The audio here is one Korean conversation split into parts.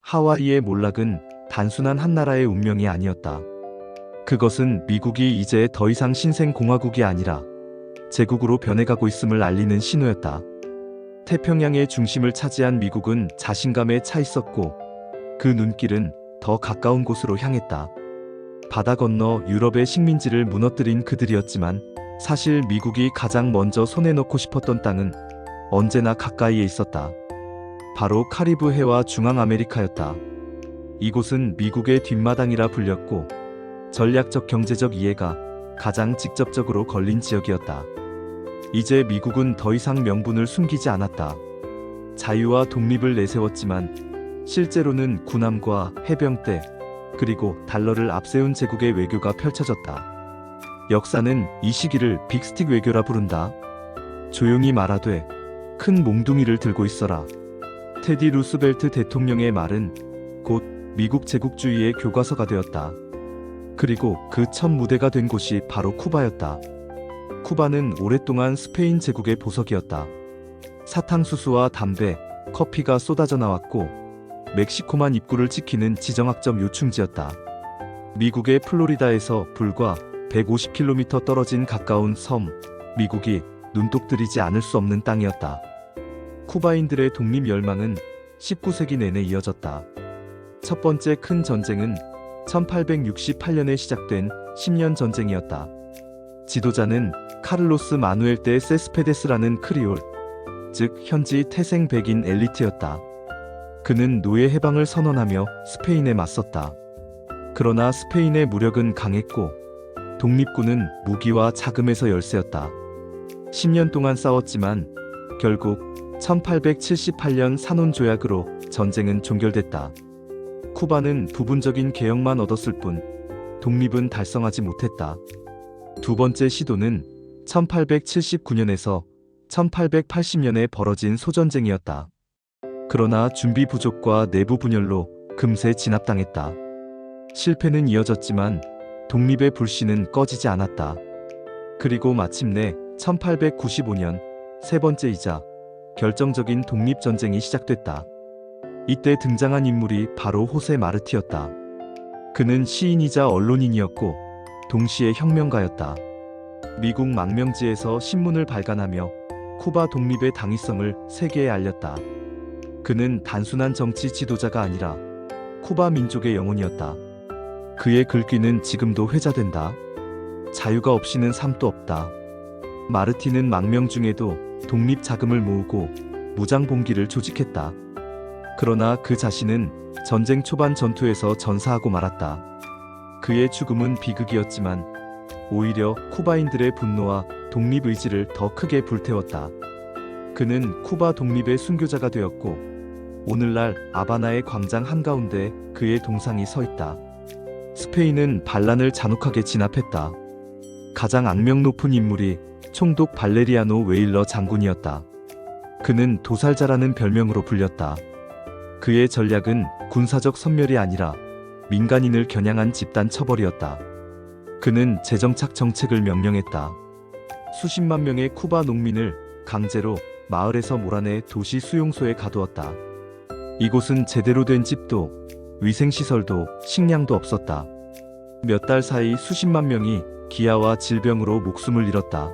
하와이의 몰락은 단순한 한 나라의 운명이 아니었다. 그것은 미국이 이제 더 이상 신생공화국이 아니라 제국으로 변해가고 있음을 알리는 신호였다. 태평양의 중심을 차지한 미국은 자신감에 차 있었고 그 눈길은 더 가까운 곳으로 향했다. 바다 건너 유럽의 식민지를 무너뜨린 그들이었지만 사실 미국이 가장 먼저 손에 넣고 싶었던 땅은 언제나 가까이에 있었다. 바로 카리브해와 중앙아메리카였다. 이곳은 미국의 뒷마당이라 불렸고 전략적 경제적 이해가 가장 직접적으로 걸린 지역이었다. 이제 미국은 더 이상 명분을 숨기지 않았다. 자유와 독립을 내세웠지만 실제로는 군함과 해병대 그리고 달러를 앞세운 제국의 외교가 펼쳐졌다. 역사는 이 시기를 빅스틱 외교라 부른다. 조용히 말하되 큰 몽둥이를 들고 있어라. 테디 루스벨트 대통령의 말은 곧 미국 제국주의의 교과서가 되었다. 그리고 그 첫 무대가 된 곳이 바로 쿠바였다. 쿠바는 오랫동안 스페인 제국의 보석이었다. 사탕수수와 담배, 커피가 쏟아져 나왔고 멕시코만 입구를 지키는 지정학적 요충지였다. 미국의 플로리다에서 불과 150km 떨어진 가까운 섬, 미국이 눈독 들이지 않을 수 없는 땅이었다. 쿠바인들의 독립 열망은 19세기 내내 이어졌다. 첫 번째 큰 전쟁은 1868년에 시작된 10년 전쟁이었다. 지도자는 카를로스 마누엘 데 세스페데스라는 크리올, 즉 현지 태생 백인 엘리트였다. 그는 노예 해방을 선언하며 스페인에 맞섰다. 그러나 스페인의 무력은 강했고 독립군은 무기와 자금에서 열세였다. 10년 동안 싸웠지만 결국 1878년 산온 조약으로 전쟁은 종결됐다. 쿠바는 부분적인 개혁만 얻었을 뿐 독립은 달성하지 못했다. 두 번째 시도는 1879년에서 1880년에 벌어진 소전쟁이었다. 그러나 준비 부족과 내부 분열로 금세 진압당했다. 실패는 이어졌지만 독립의 불씨는 꺼지지 않았다. 그리고 마침내 1895년 세 번째이자 결정적인 독립전쟁이 시작됐다. 이때 등장한 인물이 바로 호세 마르티였다. 그는 시인이자 언론인이었고 동시에 혁명가였다. 미국 망명지에서 신문을 발간하며 쿠바 독립의 당위성을 세계에 알렸다. 그는 단순한 정치 지도자가 아니라 쿠바 민족의 영혼이었다. 그의 글귀는 지금도 회자된다. 자유가 없이는 삶도 없다. 마르티는 망명 중에도 독립 자금을 모으고 무장 봉기를 조직했다. 그러나 그 자신은 전쟁 초반 전투에서 전사하고 말았다. 그의 죽음은 비극이었지만 오히려 쿠바인들의 분노와 독립 의지를 더 크게 불태웠다. 그는 쿠바 독립의 순교자가 되었고 오늘날 아바나의 광장 한가운데 그의 동상이 서 있다. 스페인은 반란을 잔혹하게 진압했다. 가장 악명 높은 인물이 총독 발레리아노 웨일러 장군이었다. 그는 도살자라는 별명으로 불렸다. 그의 전략은 군사적 섬멸이 아니라 민간인을 겨냥한 집단 처벌이었다. 그는 재정착 정책을 명령했다. 수십만 명의 쿠바 농민을 강제로 마을에서 몰아내 도시 수용소에 가두었다. 이곳은 제대로 된 집도 위생시설도 식량도 없었다. 몇 달 사이 수십만 명이 기아와 질병으로 목숨을 잃었다.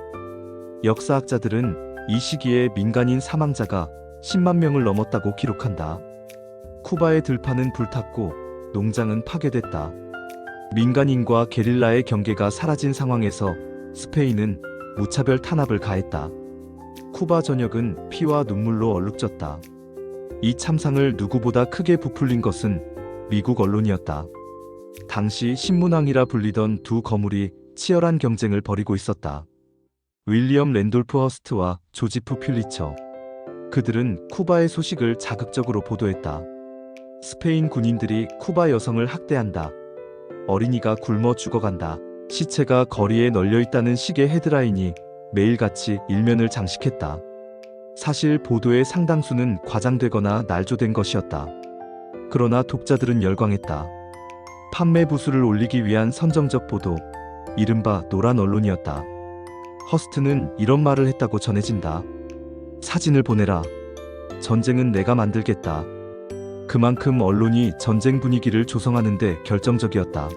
역사학자들은 이 시기에 민간인 사망자가 10만 명을 넘었다고 기록한다. 쿠바의 들판은 불탔고 농장은 파괴됐다. 민간인과 게릴라의 경계가 사라진 상황에서 스페인은 무차별 탄압을 가했다. 쿠바 전역은 피와 눈물로 얼룩졌다. 이 참상을 누구보다 크게 부풀린 것은 미국 언론이었다. 당시 신문왕이라 불리던 두 거물이 치열한 경쟁을 벌이고 있었다. 윌리엄 랜돌프 허스트와 조지프 퓰리처. 그들은 쿠바의 소식을 자극적으로 보도했다. 스페인 군인들이 쿠바 여성을 학대한다. 어린이가 굶어 죽어간다. 시체가 거리에 널려있다는 식의 헤드라인이 매일같이 일면을 장식했다. 사실 보도의 상당수는 과장되거나 날조된 것이었다. 그러나 독자들은 열광했다. 판매 부수를 올리기 위한 선정적 보도, 이른바 노란 언론이었다. 허스트는 이런 말을 했다고 전해진다. 사진을 보내라. 전쟁은 내가 만들겠다. 그만큼 언론이 전쟁 분위기를 조성하는 데 결정적이었다.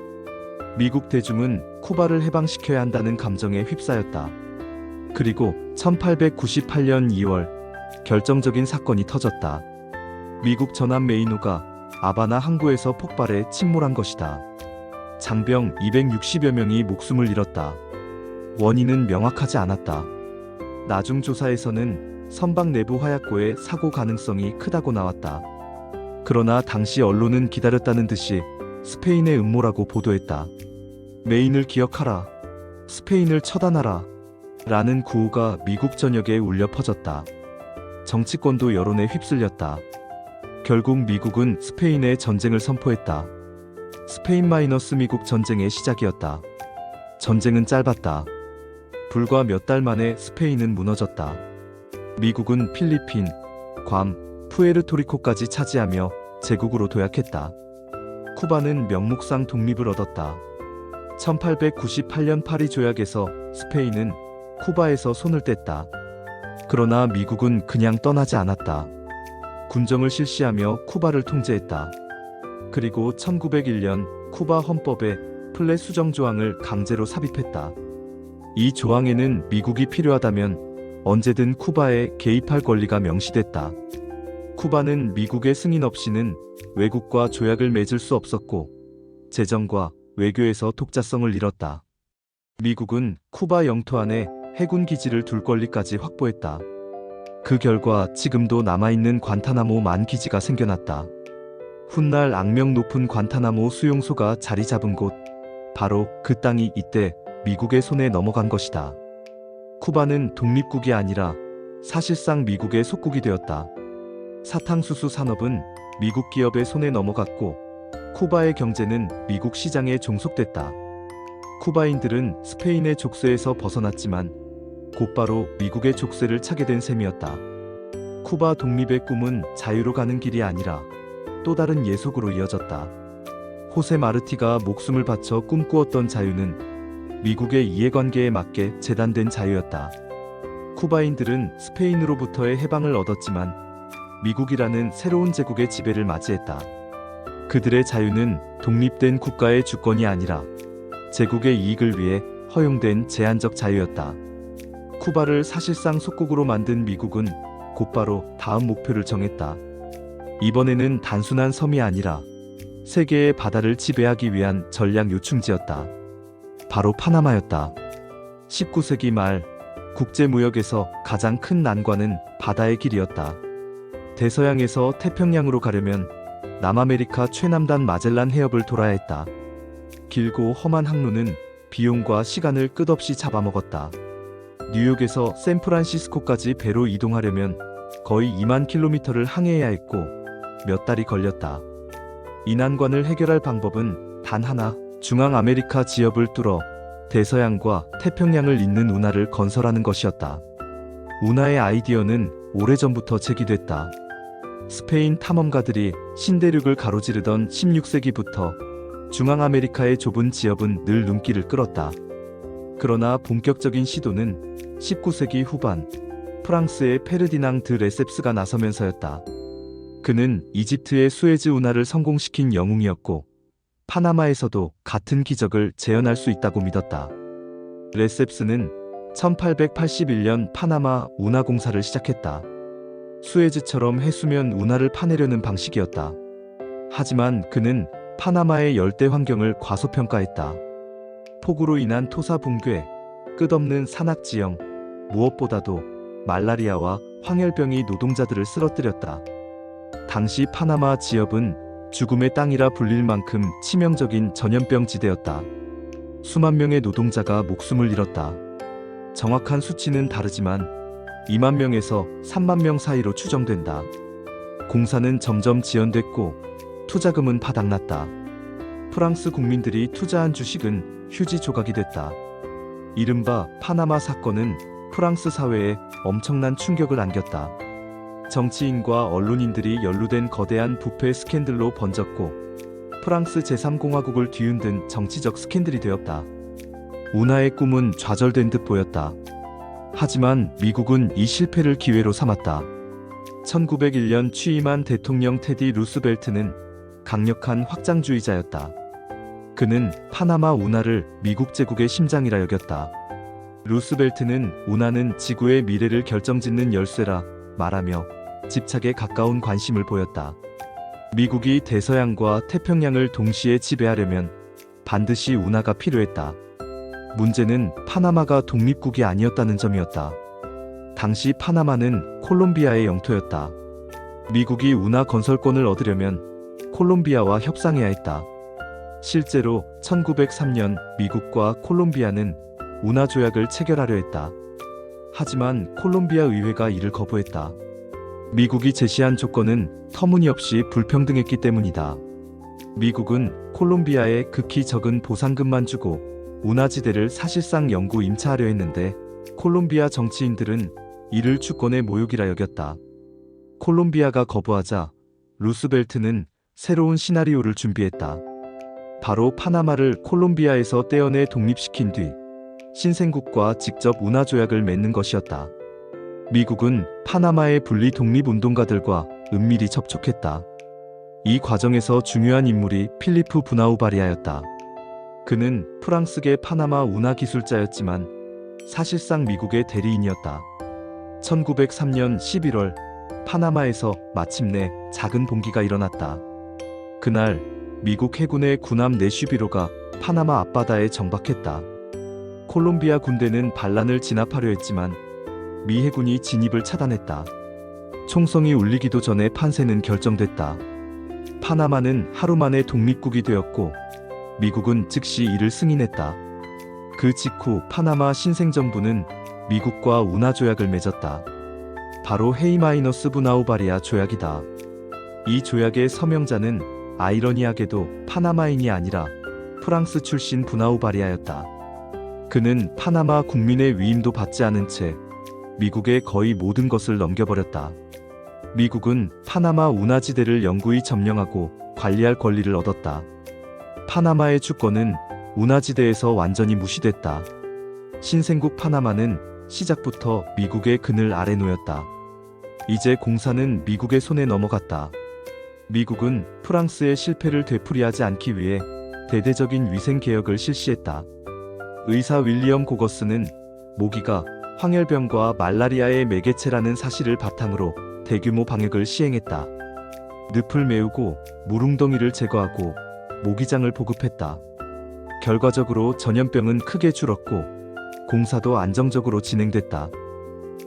미국 대중은 쿠바를 해방시켜야 한다는 감정에 휩싸였다. 그리고 1898년 2월 결정적인 사건이 터졌다. 미국 전함 메이노가 아바나 항구에서 폭발해 침몰한 것이다. 장병 260여 명이 목숨을 잃었다. 원인은 명확하지 않았다. 나중 조사에서는 선박 내부 화약고의 사고 가능성이 크다고 나왔다. 그러나 당시 언론은 기다렸다는 듯이 스페인의 음모라고 보도했다. 메인을 기억하라. 스페인을 처단하라. 라는 구호가 미국 전역에 울려 퍼졌다. 정치권도 여론에 휩쓸렸다. 결국 미국은 스페인에 전쟁을 선포했다. 스페인 마이너스 미국 전쟁의 시작이었다. 전쟁은 짧았다. 불과 몇 달 만에 스페인은 무너졌다. 미국은 필리핀, 괌, 푸에르토리코까지 차지하며 제국으로 도약했다. 쿠바는 명목상 독립을 얻었다. 1898년 파리 조약에서 스페인은 쿠바에서 손을 뗐다. 그러나 미국은 그냥 떠나지 않았다. 군정을 실시하며 쿠바를 통제했다. 그리고 1901년 쿠바 헌법에 플레 수정 조항을 강제로 삽입했다. 이 조항에는 미국이 필요하다면 언제든 쿠바에 개입할 권리가 명시됐다. 쿠바는 미국의 승인 없이는 외국과 조약을 맺을 수 없었고 재정과 외교에서 독자성을 잃었다. 미국은 쿠바 영토 안에 해군 기지를 둘 권리까지 확보했다. 그 결과 지금도 남아있는 관타나모 만 기지가 생겨났다. 훗날 악명 높은 관타나모 수용소가 자리 잡은 곳, 바로 그 땅이 이때 미국의 손에 넘어간 것이다. 쿠바는 독립국이 아니라 사실상 미국의 속국이 되었다. 사탕수수 산업은 미국 기업의 손에 넘어갔고 쿠바의 경제는 미국 시장에 종속됐다. 쿠바인들은 스페인의 족쇄에서 벗어났지만 곧바로 미국의 족쇄를 차게 된 셈이었다. 쿠바 독립의 꿈은 자유로 가는 길이 아니라 또 다른 예속으로 이어졌다. 호세 마르티가 목숨을 바쳐 꿈꾸었던 자유는 미국의 이해관계에 맞게 재단된 자유였다. 쿠바인들은 스페인으로부터의 해방을 얻었지만 미국이라는 새로운 제국의 지배를 맞이했다. 그들의 자유는 독립된 국가의 주권이 아니라 제국의 이익을 위해 허용된 제한적 자유였다. 쿠바를 사실상 속국으로 만든 미국은 곧바로 다음 목표를 정했다. 이번에는 단순한 섬이 아니라 세계의 바다를 지배하기 위한 전략 요충지였다. 바로 파나마였다. 19세기 말 국제무역에서 가장 큰 난관은 바다의 길이었다. 대서양에서 태평양으로 가려면 남아메리카 최남단 마젤란 해협을 돌아야 했다. 길고 험한 항로는 비용과 시간을 끝없이 잡아먹었다. 뉴욕에서 샌프란시스코까지 배로 이동하려면 거의 2만 킬로미터를 항해해야 했고 몇 달이 걸렸다. 이 난관을 해결할 방법은 단 하나, 중앙아메리카 지역을 뚫어 대서양과 태평양을 잇는 운하를 건설하는 것이었다. 운하의 아이디어는 오래전부터 제기됐다. 스페인 탐험가들이 신대륙을 가로지르던 16세기부터 중앙아메리카의 좁은 지역은 늘 눈길을 끌었다. 그러나 본격적인 시도는 19세기 후반 프랑스의 페르디낭 드 레셉스가 나서면서였다. 그는 이집트의 수에즈 운하를 성공시킨 영웅이었고 파나마에서도 같은 기적을 재현할 수 있다고 믿었다. 레셉스는 1881년 파나마 운하 공사를 시작했다. 수에즈처럼 해수면 운하를 파내려는 방식이었다. 하지만 그는 파나마의 열대 환경을 과소평가했다. 폭우로 인한 토사 붕괴, 끝없는 산악지형, 무엇보다도 말라리아와 황열병이 노동자들을 쓰러뜨렸다. 당시 파나마 지역은 죽음의 땅이라 불릴 만큼 치명적인 전염병 지대였다. 수만 명의 노동자가 목숨을 잃었다. 정확한 수치는 다르지만 2만 명에서 3만 명 사이로 추정된다. 공사는 점점 지연됐고 투자금은 바닥났다. 프랑스 국민들이 투자한 주식은 휴지 조각이 됐다. 이른바 파나마 사건은 프랑스 사회에 엄청난 충격을 안겼다. 정치인과 언론인들이 연루된 거대한 부패 스캔들로 번졌고 프랑스 제3공화국을 뒤흔든 정치적 스캔들이 되었다. 운하의 꿈은 좌절된 듯 보였다. 하지만 미국은 이 실패를 기회로 삼았다. 1901년 취임한 대통령 테디 루스벨트는 강력한 확장주의자였다. 그는 파나마 운하를 미국 제국의 심장이라 여겼다. 루스벨트는 운하는 지구의 미래를 결정짓는 열쇠라 말하며 집착에 가까운 관심을 보였다. 미국이 대서양과 태평양을 동시에 지배하려면 반드시 운하가 필요했다. 문제는 파나마가 독립국이 아니었다는 점이었다. 당시 파나마는 콜롬비아의 영토였다. 미국이 운하 건설권을 얻으려면 콜롬비아와 협상해야 했다. 실제로 1903년 미국과 콜롬비아는 운하 조약을 체결하려 했다. 하지만 콜롬비아 의회가 이를 거부했다. 미국이 제시한 조건은 터무니없이 불평등했기 때문이다. 미국은 콜롬비아에 극히 적은 보상금만 주고 운하지대를 사실상 영구 임차하려 했는데 콜롬비아 정치인들은 이를 주권의 모욕이라 여겼다. 콜롬비아가 거부하자 루스벨트는 새로운 시나리오를 준비했다. 바로 파나마를 콜롬비아에서 떼어내 독립시킨 뒤 신생국과 직접 운하 조약을 맺는 것이었다. 미국은 파나마의 분리 독립운동가들과 은밀히 접촉했다. 이 과정에서 중요한 인물이 필리프 부나우바리아였다. 그는 프랑스계 파나마 운하 기술자였지만 사실상 미국의 대리인이었다. 1903년 11월 파나마에서 마침내 작은 봉기가 일어났다. 그날 미국 해군의 군함 내슈비로가 파나마 앞바다에 정박했다. 콜롬비아 군대는 반란을 진압하려 했지만 미 해군이 진입을 차단했다. 총성이 울리기도 전에 판세는 결정됐다. 파나마는 하루 만에 독립국이 되었고 미국은 즉시 이를 승인했다. 그 직후 파나마 신생정부는 미국과 운하 조약을 맺었다. 바로 헤이마이너스 부나우바리아 조약이다. 이 조약의 서명자는 아이러니하게도 파나마인이 아니라 프랑스 출신 부나우바리아였다. 그는 파나마 국민의 위임도 받지 않은 채 미국의 거의 모든 것을 넘겨버렸다. 미국은 파나마 운하지대를 영구히 점령하고 관리할 권리를 얻었다. 파나마의 주권은 운하지대에서 완전히 무시됐다. 신생국 파나마는 시작부터 미국의 그늘 아래 놓였다. 이제 공사는 미국의 손에 넘어갔다. 미국은 프랑스의 실패를 되풀이하지 않기 위해 대대적인 위생개혁을 실시했다. 의사 윌리엄 고거스는 모기가 황열병과 말라리아의 매개체라는 사실을 바탕으로 대규모 방역을 시행했다. 늪을 메우고 물웅덩이를 제거하고 모기장을 보급했다. 결과적으로 전염병은 크게 줄었고 공사도 안정적으로 진행됐다.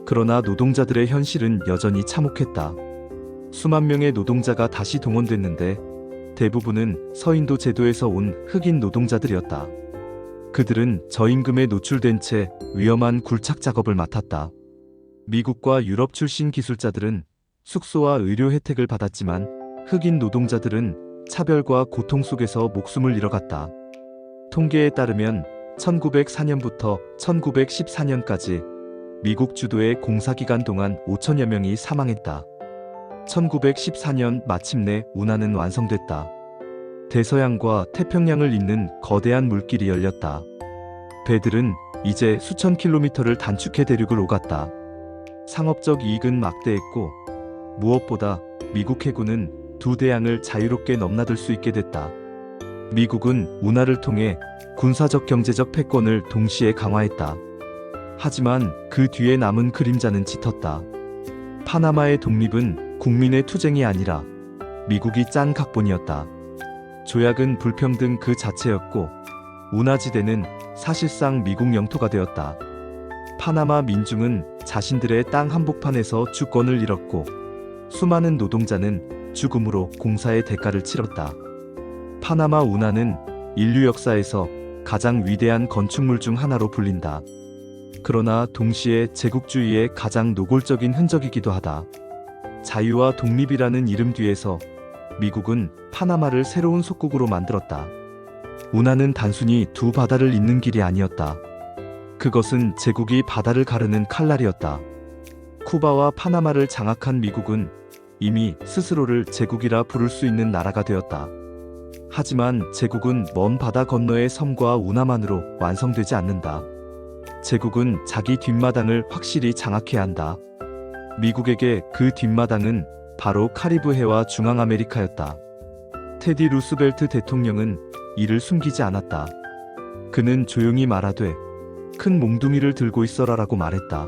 그러나 노동자들의 현실은 여전히 참혹했다. 수만 명의 노동자가 다시 동원됐는데 대부분은 서인도 제도에서 온 흑인 노동자들이었다. 그들은 저임금에 노출된 채 위험한 굴착 작업을 맡았다. 미국과 유럽 출신 기술자들은 숙소와 의료 혜택을 받았지만 흑인 노동자들은 차별과 고통 속에서 목숨을 잃어갔다. 통계에 따르면 1904년부터 1914년까지 미국 주도의 공사기간 동안 5천여 명이 사망했다. 1914년 마침내 운하는 완성됐다. 대서양과 태평양을 잇는 거대한 물길이 열렸다. 배들은 이제 수천 킬로미터를 단축해 대륙을 오갔다. 상업적 이익은 막대했고 무엇보다 미국 해군은 두 대양을 자유롭게 넘나들 수 있게 됐다. 미국은 운하를 통해 군사적 경제적 패권을 동시에 강화했다. 하지만 그 뒤에 남은 그림자는 짙었다. 파나마의 독립은 국민의 투쟁이 아니라 미국이 짠 각본이었다. 조약은 불평등 그 자체였고 운하지대는 사실상 미국 영토가 되었다. 파나마 민중은 자신들의 땅 한복판에서 주권을 잃었고 수많은 노동자는 죽음으로 공사의 대가를 치렀다. 파나마 운하는 인류 역사에서 가장 위대한 건축물 중 하나로 불린다. 그러나 동시에 제국주의의 가장 노골적인 흔적이기도 하다. 자유와 독립이라는 이름 뒤에서 미국은 파나마를 새로운 속국으로 만들었다. 운하는 단순히 두 바다를 잇는 길이 아니었다. 그것은 제국이 바다를 가르는 칼날이었다. 쿠바와 파나마를 장악한 미국은 이미 스스로를 제국이라 부를 수 있는 나라가 되었다. 하지만 제국은 먼 바다 건너의 섬과 운하만으로 완성되지 않는다. 제국은 자기 뒷마당을 확실히 장악해야 한다. 미국에게 그 뒷마당은 바로 카리브해와 중앙아메리카였다. 테디 루스벨트 대통령은 이를 숨기지 않았다. 그는 조용히 말하되 큰 몽둥이를 들고 있어라라고 말했다.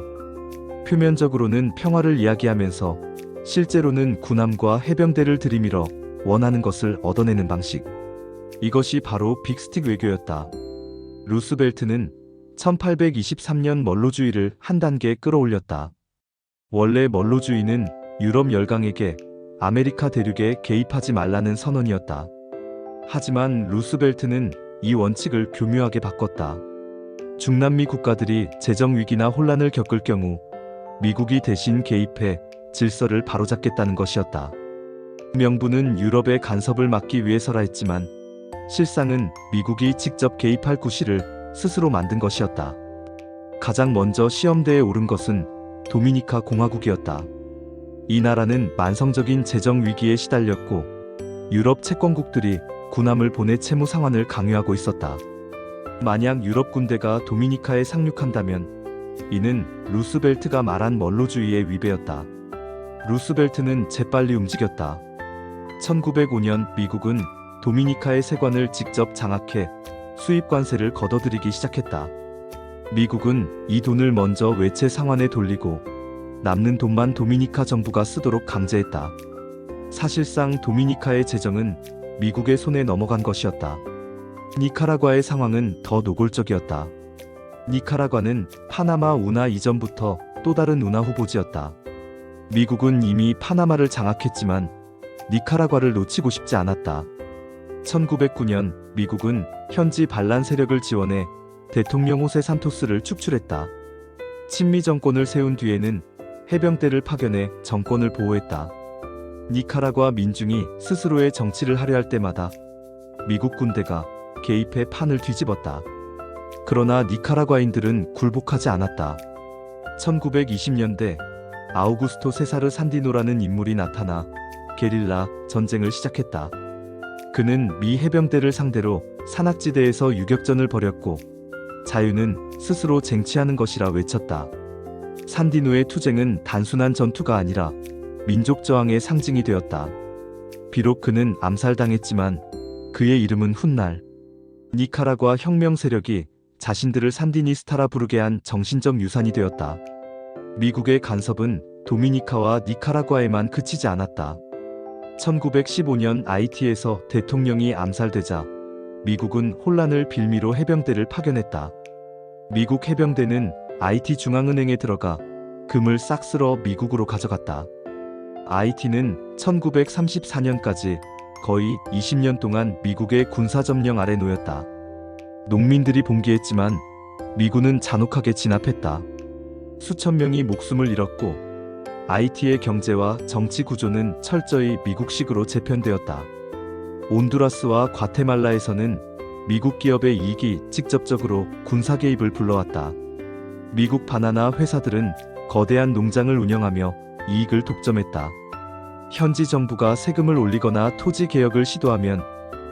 표면적으로는 평화를 이야기하면서 실제로는 군함과 해병대를 들이밀어 원하는 것을 얻어내는 방식. 이것이 바로 빅스틱 외교였다. 루스벨트는 1823년 먼로주의를 한 단계 끌어올렸다. 원래 먼로주의는 유럽 열강에게 아메리카 대륙에 개입하지 말라는 선언이었다. 하지만 루스벨트는 이 원칙을 교묘하게 바꿨다. 중남미 국가들이 재정 위기나 혼란을 겪을 경우 미국이 대신 개입해 질서를 바로잡겠다는 것이었다. 명분은 유럽의 간섭을 막기 위해서라 했지만 실상은 미국이 직접 개입할 구실을 스스로 만든 것이었다. 가장 먼저 시험대에 오른 것은 도미니카 공화국이었다. 이 나라는 만성적인 재정 위기에 시달렸고 유럽 채권국들이 군함을 보내 채무 상환을 강요하고 있었다. 만약 유럽 군대가 도미니카에 상륙한다면 이는 루스벨트가 말한 먼로주의의 위배였다. 루스벨트는 재빨리 움직였다. 1905년 미국은 도미니카의 세관을 직접 장악해 수입 관세를 걷어들이기 시작했다. 미국은 이 돈을 먼저 외채 상환에 돌리고 남는 돈만 도미니카 정부가 쓰도록 강제했다. 사실상 도미니카의 재정은 미국의 손에 넘어간 것이었다. 니카라과의 상황은 더 노골적이었다. 니카라과는 파나마 운하 이전부터 또 다른 운하 후보지였다. 미국은 이미 파나마를 장악했지만 니카라과를 놓치고 싶지 않았다. 1909년 미국은 현지 반란 세력을 지원해 대통령 호세 산토스를 축출했다. 친미 정권을 세운 뒤에는 해병대를 파견해 정권을 보호했다. 니카라과 민중이 스스로의 정치를 하려 할 때마다 미국 군대가 개입해 판을 뒤집었다. 그러나 니카라과인들은 굴복하지 않았다. 1920년대 아우구스토 세사르 산디노라는 인물이 나타나 게릴라 전쟁을 시작했다. 그는 미 해병대를 상대로 산악지대에서 유격전을 벌였고 자유는 스스로 쟁취하는 것이라 외쳤다. 산디노의 투쟁은 단순한 전투가 아니라 민족 저항의 상징이 되었다. 비록 그는 암살당했지만 그의 이름은 훗날 니카라과 혁명 세력이 자신들을 산디니스타라 부르게 한 정신적 유산이 되었다. 미국의 간섭은 도미니카와 니카라과에만 그치지 않았다. 1915년 아이티에서 대통령이 암살되자 미국은 혼란을 빌미로 해병대를 파견했다. 미국 해병대는 아이티 중앙은행에 들어가 금을 싹 쓸어 미국으로 가져갔다. 아이티는 1934년까지 거의 20년 동안 미국의 군사점령 아래 놓였다. 농민들이 봉기했지만 미군은 잔혹하게 진압했다. 수천 명이 목숨을 잃었고 아이티의 경제와 정치 구조는 철저히 미국식으로 재편되었다. 온두라스와 과테말라에서는 미국 기업의 이익이 직접적으로 군사 개입을 불러왔다. 미국 바나나 회사들은 거대한 농장을 운영하며 이익을 독점했다. 현지 정부가 세금을 올리거나 토지 개혁을 시도하면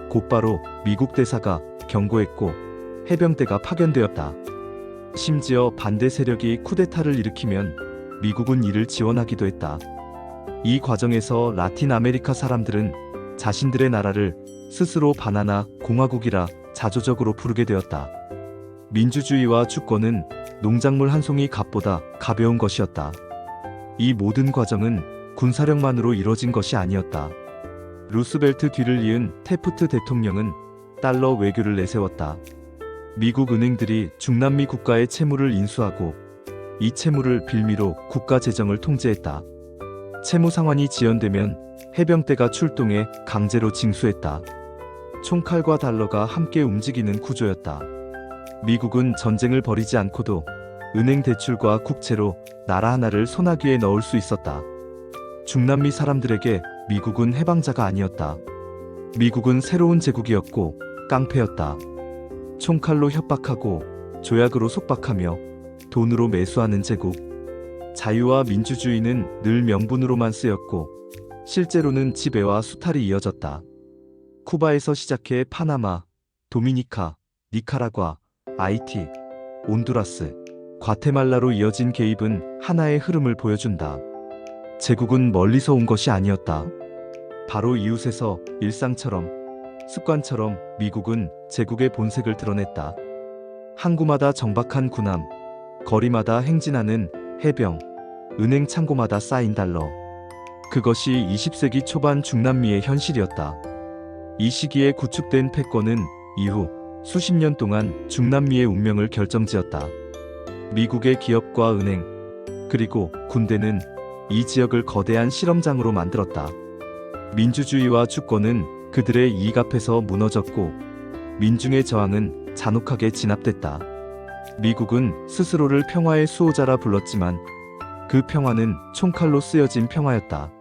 곧바로 미국 대사가 경고했고 해병대가 파견되었다. 심지어 반대 세력이 쿠데타를 일으키면 미국은 이를 지원하기도 했다. 이 과정에서 라틴 아메리카 사람들은 자신들의 나라를 스스로 바나나 공화국이라 자조적으로 부르게 되었다. 민주주의와 주권은 농작물 한 송이 값보다 가벼운 것이었다. 이 모든 과정은 군사력만으로 이뤄진 것이 아니었다. 루스벨트 뒤를 이은 태프트 대통령은 달러 외교를 내세웠다. 미국 은행들이 중남미 국가의 채무를 인수하고 이 채무를 빌미로 국가 재정을 통제했다. 채무 상환이 지연되면 해병대가 출동해 강제로 징수했다. 총칼과 달러가 함께 움직이는 구조였다. 미국은 전쟁을 벌이지 않고도 은행 대출과 국채로 나라 하나를 소나기에 넣을 수 있었다. 중남미 사람들에게 미국은 해방자가 아니었다. 미국은 새로운 제국이었고 깡패였다. 총칼로 협박하고 조약으로 속박하며 돈으로 매수하는 제국. 자유와 민주주의는 늘 명분으로만 쓰였고 실제로는 지배와 수탈이 이어졌다. 쿠바에서 시작해 파나마, 도미니카, 니카라과, 아이티, 온두라스, 과테말라로 이어진 개입은 하나의 흐름을 보여준다. 제국은 멀리서 온 것이 아니었다. 바로 이웃에서 일상처럼, 습관처럼 미국은 제국의 본색을 드러냈다. 항구마다 정박한 군함, 거리마다 행진하는 해병, 은행 창고마다 쌓인 달러. 그것이 20세기 초반 중남미의 현실이었다. 이 시기에 구축된 패권은 이후 수십 년 동안 중남미의 운명을 결정지었다. 미국의 기업과 은행, 그리고 군대는 이 지역을 거대한 실험장으로 만들었다. 민주주의와 주권은 그들의 이익 앞에서 무너졌고 민중의 저항은 잔혹하게 진압됐다. 미국은 스스로를 평화의 수호자라 불렀지만 그 평화는 총칼로 쓰여진 평화였다.